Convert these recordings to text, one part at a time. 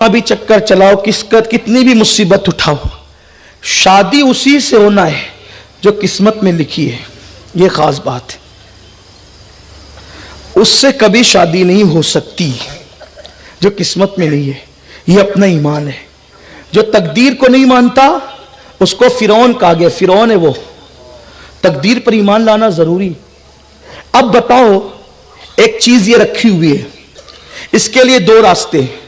अभी चक्कर चलाओ, कितनी भी मुसीबत उठाओ, शादी उसी से होना है जो किस्मत में लिखी है। यह खास बात है, उससे कभी शादी नहीं हो सकती जो किस्मत में नहीं है। यह अपना ईमान है। जो तकदीर को नहीं मानता उसको फिरौन कहा गया, फिरौन है वो। तकदीर पर ईमान लाना जरूरी। अब बताओ, एक चीज ये रखी हुई है, इसके लिए दो रास्ते हैं।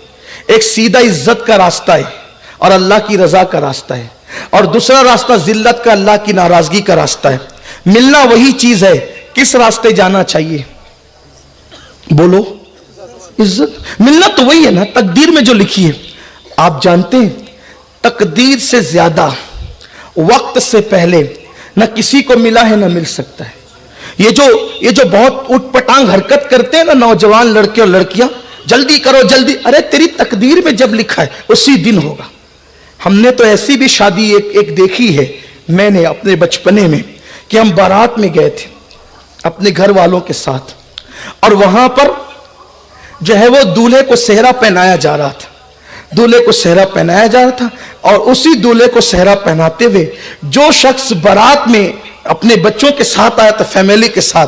एक सीधा इज्जत का रास्ता है और अल्लाह की रजा का रास्ता है, और दूसरा रास्ता जिल्लत का, अल्लाह की नाराजगी का रास्ता है। मिलना वही चीज है। किस रास्ते जाना चाहिए बोलो? इज्जत। मिलना तो वही है ना, तकदीर में जो लिखी है। आप जानते हैं, तकदीर से ज्यादा वक्त से पहले न किसी को मिला है, न मिल सकता है। ये जो बहुत उटपटांग हरकत करते हैं ना नौजवान लड़के और लड़कियां, जल्दी करो जल्दी। अरे तेरी तकदीर में जब लिखा है उसी दिन होगा। हमने तो ऐसी भी शादी एक देखी है मैंने अपने बचपने में, कि हम बारात में गए थे अपने घर वालों के साथ, और वहां पर जो है वो दूल्हे को सेहरा पहनाया जा रहा था। दूल्हे को सेहरा पहनाया जा रहा था, और उसी दूल्हे को सेहरा पहनाते हुए जो शख्स बारात में अपने बच्चों के साथ आया था, फैमिली के साथ,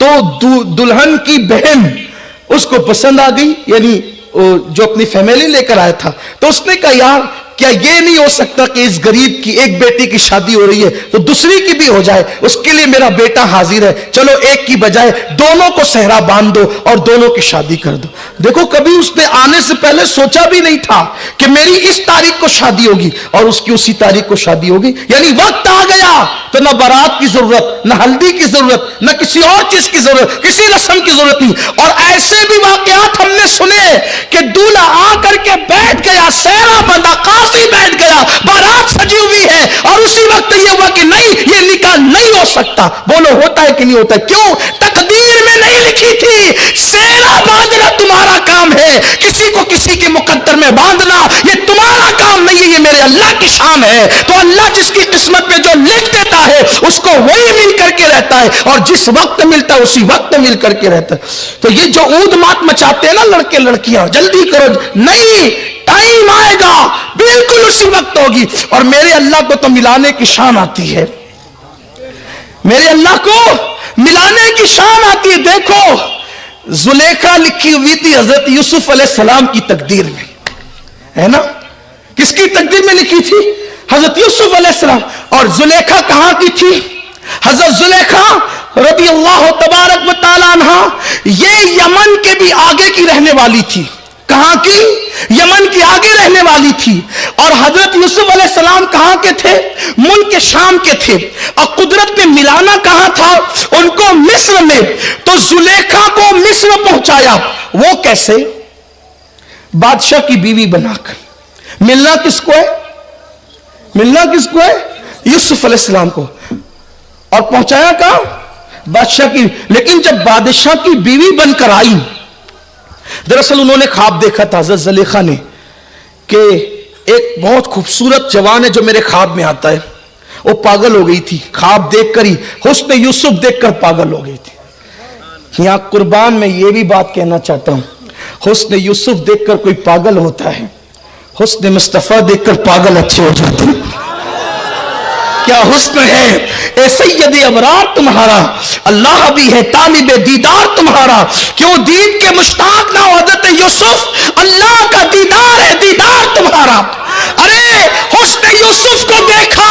तो दुल्हन की बहन उसको पसंद आ गई, यानी जो अपनी फैमिली लेकर आया था। तो उसने कहा, यार क्या ये नहीं हो सकता कि इस गरीब की एक बेटी की शादी हो रही है तो दूसरी की भी हो जाए, उसके लिए मेरा बेटा हाजिर है, चलो एक की बजाय दोनों को सेहरा बांध दो और दोनों की शादी कर दो। देखो, कभी उसने आने से पहले सोचा भी नहीं था कि मेरी इस तारीख को शादी होगी और उसकी उसी तारीख को शादी होगी। यानी वक्त आ गया तो न बारात की जरूरत, न हल्दी की जरूरत, न किसी और चीज की जरूरत, किसी रस्म की जरूरत नहीं। और ऐसे भी वाकयात हमने सुने कि दूल्हा आकर के बैठ गया, सेहरा बंधा, काफी बैठ गया, बारात सजी हुई है, और उसी वक्त ये हुआ कि नहीं, ये निकाह नहीं हो सकता। बोलो, होता है कि नहीं होता? क्यों? तकदीर में नहीं लिखी थी। सेहरा बांधना तुम्हारा काम है, किसी को किसी के मुकद्दर में बांधना ये तुम्हारा काम नहीं है, ये मेरे अल्लाह की शान है। तो अल्लाह जिसकी किस्मत में जो लिख देता है उसको वही मिल करके रहता है, और जिस वक्त मिलता है उसी वक्त मिल करके रहता है। तो ये जो ऊद मात मचाते हैं ना लड़के लड़कियां, जल्दी करो, नहीं, टाइम आएगा बिल्कुल उसी वक्त होगी। और मेरे अल्लाह को तो मिलाने की शान आती है, मेरे अल्लाह को मिलाने की शान आती है। देखो, जुलेखा लिखी हुई थी हजरत यूसुफ अलैहिस्सलाम की तकदीर में, है ना? किसकी तकदीर में लिखी थी? हजरत यूसुफ अलैहिस्सलाम। और जुलेखा कहां की थी? हजरत जुलेखा रज़ी अल्लाह तबारक व तआला अन्हा, ये यमन के भी आगे की रहने वाली थी। कहां की? यमन की आगे रहने वाली थी। और हजरत यूसुफ अलैहिस्सलाम कहां के थे? मुल्क के शाम के थे। और कुदरत ने मिलाना कहां था? उनको मिस्र में। तो जुलेखा को मिस्र पहुंचाया। वो कैसे? बादशाह की बीवी बनाकर। मिलना किसको है? मिलना किसको है? यूसुफ अलैहिस्सलाम को। और पहुंचाया कहां? बादशाह की। लेकिन जब बादशाह की बीवी बनकर आई, दरअसल उन्होंने ख्वाब देखा था हज़रत ज़ुलेखा ने, कि एक बहुत खूबसूरत जवान है जो मेरे ख्वाब में आता है। वो पागल हो गई थी ख्वाब देखकर ही, हुस्न यूसुफ देखकर पागल हो गई थी। यहां कुर्बान में ये भी बात कहना चाहता हूं, हुस्न यूसुफ देखकर कोई पागल होता है, हुस्न मुस्तफा देखकर पागल अच्छे हो जाते हैं। क्या हुस्न है ए सैयद अबरार तुम्हारा, अल्लाह भी है तालिब दीदार तुम्हारा। क्यों दीद के मुश्ताक ना हो हज़रत यूसुफ, अल्लाह का दीदार है दीदार तुम्हारा। अरे हुस्न यूसुफ को देखा,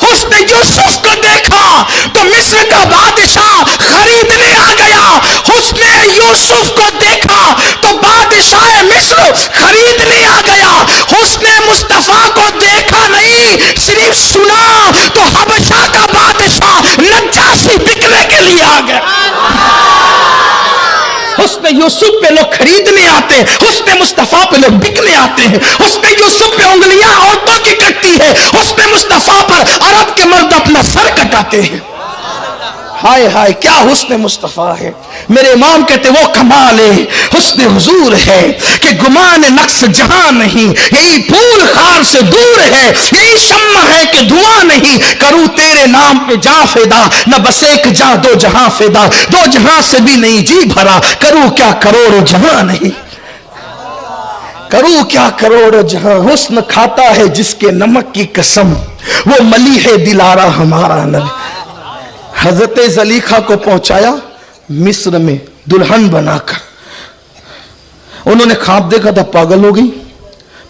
हुस्न यूसुफ को देखा तो मिस्र का बादशाह खरीदने आ गया। हुस्न यूसुफ को देखा तो बादशाह मिस्र खरीदने आ गया। हुस्न मुस्तफा को देखा नहीं, सिर्फ सुना तो हबशा का बादशाह नज्जाशी बिकने के लिए आ गया। हुस्न यूसुफ पे लोग खरीदने आते हैं, हुस्न मुस्तफा पे लोग बिकने आते हैं। हुस्न यूसुफ पे उंगलियां औरतों की कटती है, हुस्न मुस्तफा पर अरब के मर्द अपना सर कटाते हैं। हाय हाय, क्या हुस्न मुस्तफा है। मेरे इमाम कहते वो कमाल है, हुस्न हुजूर है कि गुमान नक्स जहां नहीं, यही फूल खार से दूर है, यही शम्मा है कि धुआं नहीं। करूं तेरे नाम पे जा फिदा, न बस एक जा दो जहां फिदा, दो जहां से भी नहीं जी भरा, करूं क्या करोड़ों जहां नहीं। کروں کیا کروڑ جہاں حسن کھاتا ہے جس کے نمک کی قسم وہ ملی ہے دلارا ہمارا نبی. حضرت زلیخا کو پہنچایا مصر میں دلہن بنا کر. انہوں نے خواب دیکھا تھا، پاگل ہو گئی،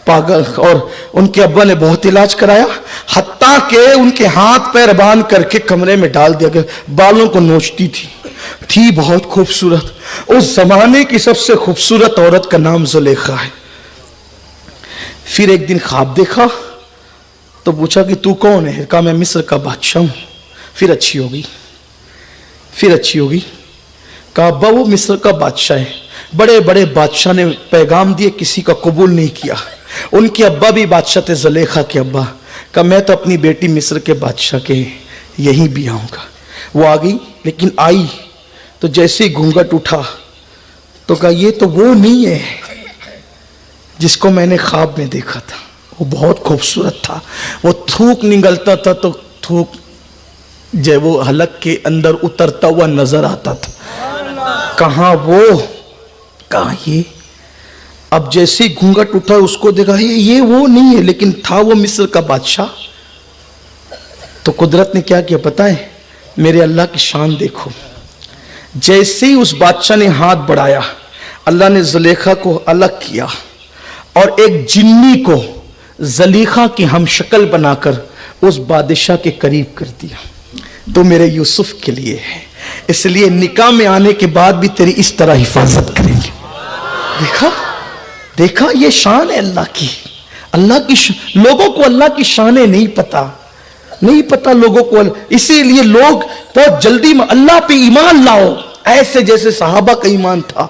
پاگل، اور ان کے ابا نے بہت علاج کرایا، حتیٰ کہ ان کے ہاتھ پیر باندھ کر کے کمرے میں ڈال دیا گیا. بالوں کو نوچتی تھی بہت خوبصورت. اس زمانے کی سب سے خوبصورت عورت کا نام زلیخا ہے. پھر ایک دن خواب دیکھا تو پوچھا کہ تو کون ہے؟ کہا میں مصر کا بادشاہ ہوں. پھر اچھی ہوگی. کہا ابا وہ مصر کا بادشاہ ہے. بڑے بڑے بادشاہ نے پیغام دیے، کسی کا قبول نہیں کیا. ان کے ابا بھی بادشاہ تھے، زلیخا کے ابا. کہا میں تو اپنی بیٹی مصر کے بادشاہ کے یہیں بھی آؤں گا. وہ آ گئی، لیکن آئی تو جیسے ہی گھونگھٹ اٹھا تو کہا یہ تو وہ نہیں ہے جس کو میں نے خواب میں دیکھا تھا. وہ بہت خوبصورت تھا، وہ تھوک نگلتا تھا تو تھوک جب وہ حلق کے اندر اترتا ہوا نظر آتا تھا. کہاں وہ؟ کہاں یہ؟ اب جیسے ہی گھونگھٹ اٹھا اس کو دیکھا یہ وہ نہیں ہے، لیکن تھا وہ مصر کا بادشاہ. تو قدرت نے کیا کیا پتہ ہے؟ میرے اللہ کی شان دیکھو. جیسے ہی اس بادشاہ نے ہاتھ بڑھایا، اللہ نے زلیخا کو الگ کیا اور ایک جنی کو زلیخا کی ہم شکل بنا کر اس بادشاہ کے قریب کر دیا. تو میرے یوسف کے لیے ہے، اس لیے نکاح میں آنے کے بعد بھی تیری اس طرح حفاظت کریں گے. دیکھا یہ شان ہے اللہ کی. لوگوں کو اللہ کی شانیں نہیں پتا لوگوں کو. اسی لیے لوگ بہت جلدی اللہ پہ ایمان لاؤ ایسے جیسے صحابہ کا ایمان تھا.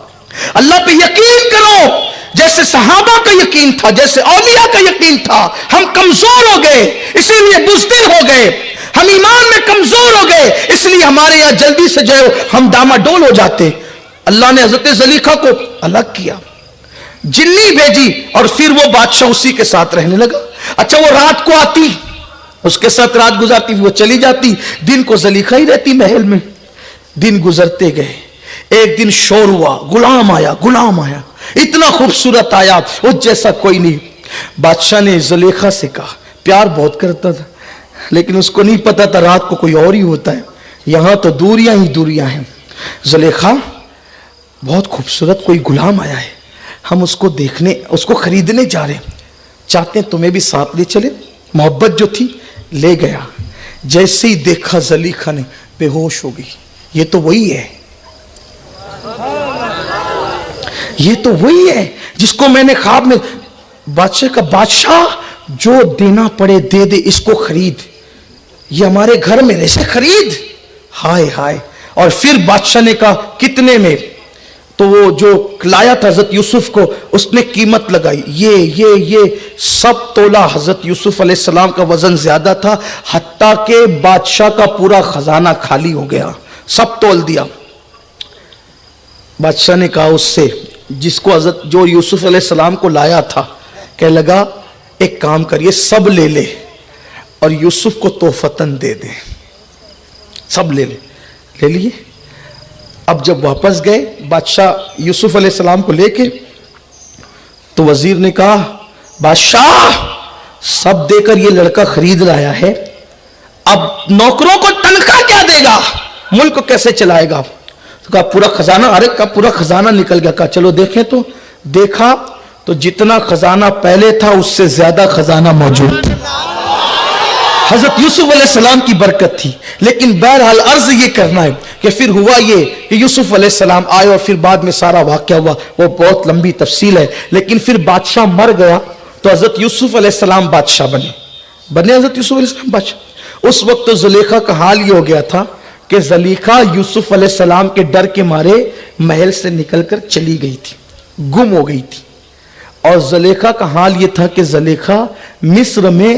اللہ پہ یقین کرو جیسے صحابہ کا یقین تھا، جیسے اولیاء کا یقین تھا. ہم کمزور ہو گئے اسی لیے بزدل ہو گئے، ہم ایمان میں کمزور ہو گئے اس لیے ہمارے یہاں جلدی سے جو ہم ڈاماڈول ہو جاتے. اللہ نے حضرت زلیخا کو الگ کیا، جنی بھیجی اور پھر وہ بادشاہ اسی کے ساتھ رہنے لگا. اچھا وہ رات کو آتی، اس کے ساتھ رات گزارتی، وہ چلی جاتی، دن کو زلیخا ہی رہتی محل میں. دن گزرتے گئے، ایک دن شور ہوا، غلام آیا، اتنا خوبصورت آیا، اس جیسا کوئی نہیں. بادشاہ نے زلیخا سے کہا، پیار بہت کرتا تھا لیکن اس کو نہیں پتا تھا رات کو کوئی اور ہی ہوتا ہے. یہاں تو دوریاں ہی دوریاں ہیں. زلیخا بہت خوبصورت کوئی غلام آیا ہے، ہم اس کو خریدنے جا رہے ہیں، چاہتے ہیں تمہیں بھی ساتھ لے چلے. محبت جو تھی لے گیا. جیسے ہی دیکھا زلیخا نے بے ہوش ہو گئی. یہ تو وہی ہے جس کو میں نے خواب میں. بادشاہ کا بادشاہ جو دینا پڑے دے دے، اس کو خرید، یہ ہمارے گھر میں ایسے خرید. ہائے. اور پھر بادشاہ نے کہا کتنے میں؟ تو وہ جو لایا تھا حضرت یوسف کو، اس نے قیمت لگائی. یہ سب تولہ. حضرت یوسف علیہ السلام کا وزن زیادہ تھا، حتیٰ کہ بادشاہ کا پورا خزانہ خالی ہو گیا. سب تول دیا. بادشاہ نے کہا اس سے جس کو حضرت جو یوسف علیہ السلام کو لایا تھا، کہنے لگا ایک کام کریے، سب لے لے اور یوسف کو تحفتاً دے دے. سب لے لیے. اب جب واپس گئے بادشاہ یوسف علیہ السلام کو لے کے، تو وزیر نے کہا بادشاہ سب دے کر یہ لڑکا خرید لایا ہے، اب نوکروں کو تنخواہ کیا دے گا، ملک کیسے چلائے گا؟ تو کہا پورا خزانہ. ارے کا پورا خزانہ نکل گیا. کہا چلو دیکھیں. تو دیکھا تو جتنا خزانہ پہلے تھا اس سے زیادہ خزانہ موجود تھا. حضرت یوسف علیہ السلام کی برکت تھی. لیکن بہرحال عرض یہ کرنا ہے کہ پھر ہوا یہ کہ یوسف علیہ السلام آئے اور پھر بعد میں سارا واقعہ ہوا، وہ بہت لمبی تفصیل ہے. لیکن پھر بادشاہ مر گیا تو حضرت یوسف علیہ السلام بادشاہ بنے حضرت یوسف علیہ السلام بادشاہ. اس وقت تو زلیخا کا حال یہ ہو گیا تھا کہ زلیخا یوسف علیہ السلام کے ڈر کے مارے محل سے نکل کر چلی گئی تھی، گم ہو گئی تھی. اور زلیخا کا حال یہ تھا کہ زلیخا مصر میں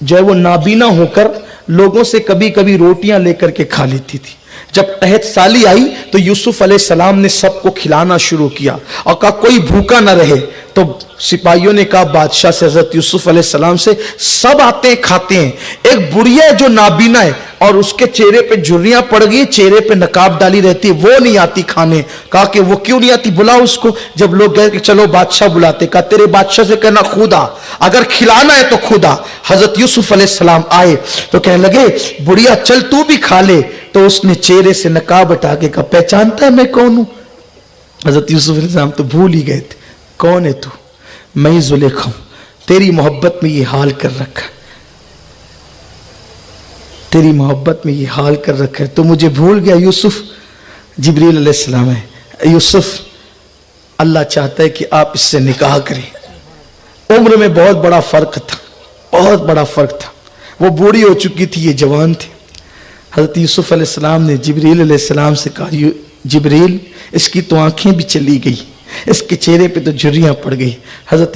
جو ہے وہ نابینا ہو کر لوگوں سے کبھی کبھی روٹیاں لے کر کے کھا لیتی تھی. جب قحط سالی آئی تو یوسف علیہ السلام نے سب کو کھلانا شروع کیا اور کہا کوئی بھوکا نہ رہے. तो सिपाहियों ने कहा बादशाह से, हजरत यूसुफ अलैहिस्सलाम से, सब आते हैं खाते हैं, एक बुढ़िया है जो नाबीना है और उसके चेहरे पे झुर्रियां पड़ गई, चेहरे पे नकाब डाली रहती है, वो नहीं आती खाने। कहा कि वो क्यों नहीं आती, बुलाओ उसको। जब लोग गए कि चलो बादशाह बुलाते, कहा तेरे बादशाह से कहना खुद आ, अगर खिलाना है तो खुद आ। हजरत यूसुफ अलैहिस्सलाम आए तो कहने लगे बुढ़िया चल तू भी खा ले। तो उसने चेहरे से नकाब हटा के कहा पहचानता है मैं कौन हूं? हजरत यूसुफ अलैहिस्सलाम तो भूल ही गए थे, कौन है तू? मैं ही जुलेखा हूं, तेरी मोहब्बत में ये हाल कर रखा, तेरी मोहब्बत में ये हाल कर रखा है, तो मुझे भूल गया। यूसुफ जिब्रील अलैहिस्सलाम है, यूसुफ अल्लाह चाहता है कि आप इससे निकाह करें। उम्र में बहुत बड़ा फर्क था, बहुत बड़ा फर्क था, वो बूढ़ी हो चुकी थी, ये जवान थे। हजरत यूसुफ अलैहिस्सलाम ने जिब्रील अलैहिस्सलाम से कहा जिब्रील इसकी तो आंखें भी चली गई, इसके चेहरे पे तो झुर्रियां पड़ गई। हजरत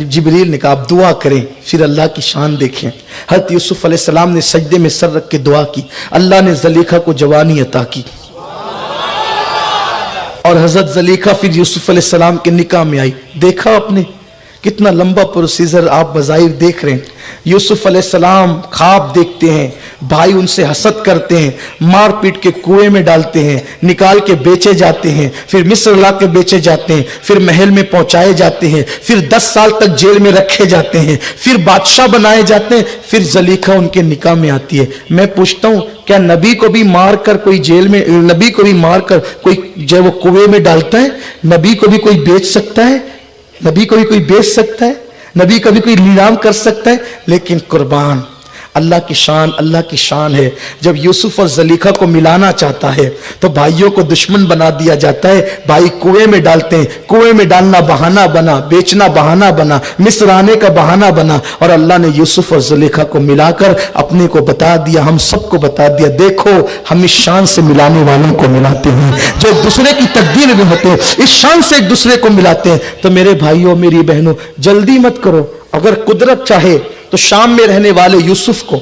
जिब्रील ने कहा आप दुआ करें फिर अल्लाह की शान देखें। हजरत यूसुफ अलैहिस्सलाम ने सजदे में सर रख के दुआ की, अल्लाह ने ज़लीखा को जवानी अता की और हजरत ज़लीखा फिर यूसुफ अलैहिस्सलाम के निकाह में आई। देखा आपने कितना लंबा प्रोसीजर आप बज़ाहिर देख रहे हैं। यूसुफ अलैहिस्सलाम ख्वाब देखते हैं, भाई उनसे हसद करते हैं, मार पीट के कुएं में डालते हैं, निकाल के बेचे जाते हैं, फिर मिस्र ला के बेचे जाते हैं, फिर महल में पहुंचाए जाते हैं, फिर 10 साल तक जेल में रखे जाते हैं, फिर बादशाह बनाए जाते हैं, फिर ज़लीखा उनके निकाह में आती है। मैं पूछता हूं क्या नबी को भी मार कर कोई जेल में, नबी को भी मार कर कोई जो वो कुएं में डालता है? नबी को भी कोई बेच सकता है? नबी को भी कोई बेच सकता है? नबी का भी कोई नीलाम कर सकता है? लेकिन कुर्बान अल्लाह की शान है। जब यूसुफ और ज़लीखा को मिलाना चाहता है तो भाइयों को दुश्मन बना दिया जाता है, भाई कुएं में डालते हैं, कुएं में डालना बहाना बना, बेचना बहाना बना, मिस्र आने का बहाना बना, और अल्लाह ने यूसुफ और ज़लीखा को मिलाकर अपने को बता दिया, हम सबको बता दिया देखो हम इस शान से मिलाने वालों को मिलाते हैं जो एक दूसरे की तकदीर में होते हैं, इस शान से एक दूसरे को मिलाते हैं। तो मेरे भाइयों मेरी बहनों जल्दी मत करो, अगर कुदरत चाहे तो शाम में रहने वाले यूसुफ को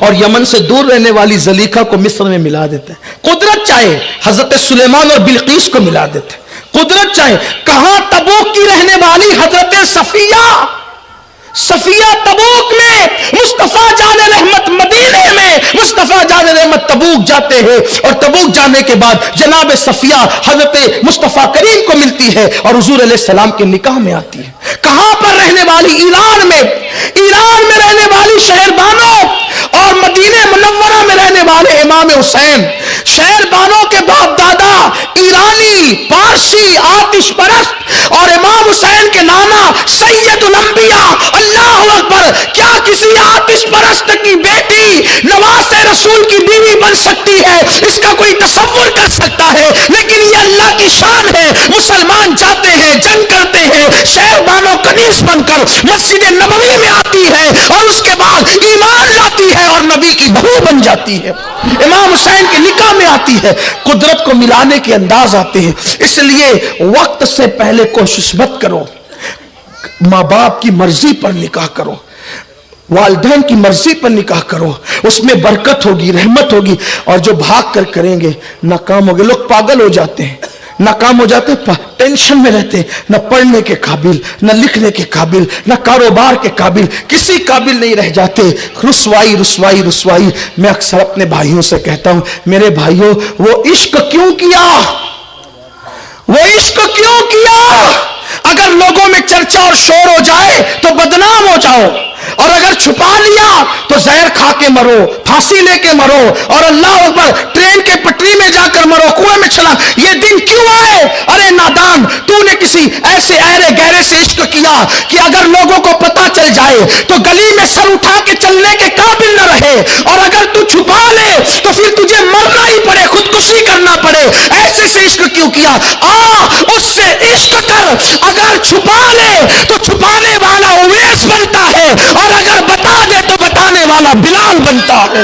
और यमन से दूर रहने वाली ज़लीखा को मिस्र में मिला देते हैं। कुदरत चाहे हजरत सुलेमान और बिल्कीस को मिला देते हैं। कुदरत चाहे कहां तबूक की रहने वाली हजरत सफिया तबूक में, मुस्तफा जाने रहमत मदीने में, मुस्तफा जाने रहमत तबूक जाते हैं और तबूक जाने के बाद जनाब सफिया हजरत मुस्तफा करीम को मिलती है और हुजूर अलैहिस्सलाम के निकाह में आती है। कहां पर रहने वाली? ईरान में रहने वाली शहरबानो और मदीने मुनव्वरा में रहने वाले इमाम हुसैन, शहरबानों के बाप दादा ईरानी, पारसी, आतिश परस्त, और इमाम हुसैन के नाना सैयदुल अंबिया। अल्लाह अकबर! क्या किसी आतिश परस्त की बेटी नवासे रसूल की बीवी बन सकती है? इसका कोई तसव्वुर कर सकता है? लेकिन ये अल्लाह की शान है। मुसलमान जाते हैं, जंग करते हैं, शहरबानो कनीस बनकर मस्जिद नबवी में आती है और उसके बाद ईमान लाती है और नबी की बहू बन जाती है, इमाम हुसैन के निकाह में आती है। कुदरत को मिलाने के अंदाज आते हैं। इसलिए वक्त से पहले कोशिश मत करो, माँ बाप की मर्जी पर निकाह करो, वालिदैन की मर्जी पर निकाह करो, उसमें बरकत होगी, रहमत होगी। और जो भाग कर करेंगे नाकाम होंगे। लोग पागल हो जाते हैं, नाकाम हो जाते हैं, टेंशन में रहते हैं, न पढ़ने के काबिल, न लिखने के काबिल, न कारोबार के काबिल, किसी काबिल नहीं रह जाते। रुसवाई रुसवाई रुसवाई। मैं अक्सर अपने भाइयों से कहता हूं मेरे भाइयों वो इश्क क्यों किया, वो इश्क क्यों किया? अगर लोगों में चर्चा और शोर हो जाए तो बदनाम हो जाओ, और अगर छुपा लिया तो जहर खा के मरो, फांसी लेके मरो, और अल्लाह अकबर ट्रेन के पटरी में जाकर मरो, कुएं में चला। ये दिन क्यों आए? अरे नादान, तूने किसी ऐसे अहरे गहरे से इश्क किया कि अगर लोगों को पता चल जाए तो गली में सर उठा के चलने के काबिल न रहे, और अगर तू छुपा ले तो फिर तुझे मरना ही पड़े, खुदकुशी करना पड़े। ऐसे से इश्क क्यों किया? उससे इश्क कर। अगर छुपा ले तो छुपाने वाला उवैस बनता है, और अगर बता दे तो बताने वाला बिलाल बनता है।